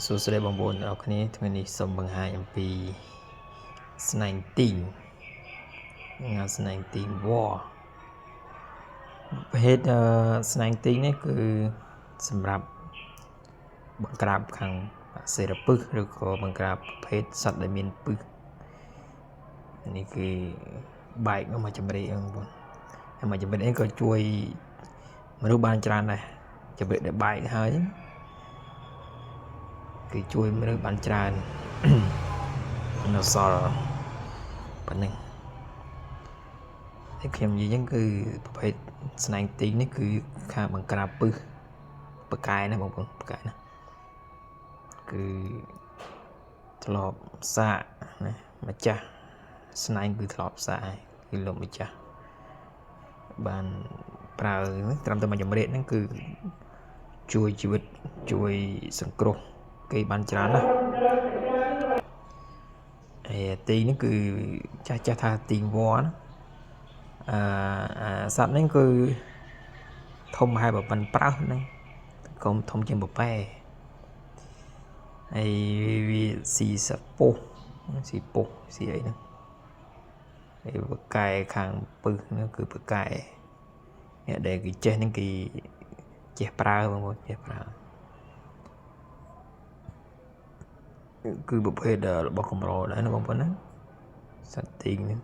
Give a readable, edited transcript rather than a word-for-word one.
សួស្តីបងប្អូនទាំងអស់គ្នាថ្ងៃនេះសូមបង្ហាញអំពីស្នែងទីងស្នែងទីងវ៉ប្រភេទស្នែងទីងនេះគឺសម្រាប់បង្ក្រាបខាងសេរពឹសឬក៏បង្ក្រាបប្រភេទសត្វដែលមានពឹសនេះគឺបែកមកចម្រៀកបងប្អូនហើយមកចម្រៀកនេះក៏ជួយមនុស្សបានច្រើនដែរចម្រៀកដែលបែកហើយគឺជួយមនុស្សបានច្រើននៅសល់ប៉ុណ្ណឹងតែខ្ញុំនិយាយចឹងគឺប្រភេទស្នែងទីងនេះគឺខាងបង្ក្រាបពឹសប៉កែណាបងប្អូនប៉កែណាគឺធ្លាប់សាកណាម្ចាស់ស្នែងគឺធ្លាប់សាកគឺលោកម្ចាស់បានប្រើត្រឹមតែមួយចម្រៀកហ្នឹងគឺជួយជីវិតជួយសង្គ្រោះគេបានច្រើនណាស់ទីនេះគឺចាស់ថាទីងវ៉ណាសត្វនេះគឺធំប្រហែលប៉ុណ្ណប្រើសហ្នឹងកុំធំជាងពពែហើយវាស៊ីសពុះស៊ីពុះស៊ីអីហ្នឹងហើយពកែខាងពឹសហ្នឹងគឺពកែអ្នកដែលគេចេះហ្នឹងគេចេះប្រើបងប្អូនចេះប្រើគឺប្រភេទរបស់កម្រដែរណាបងប្អូនណាសត្វទីងហ្នឹង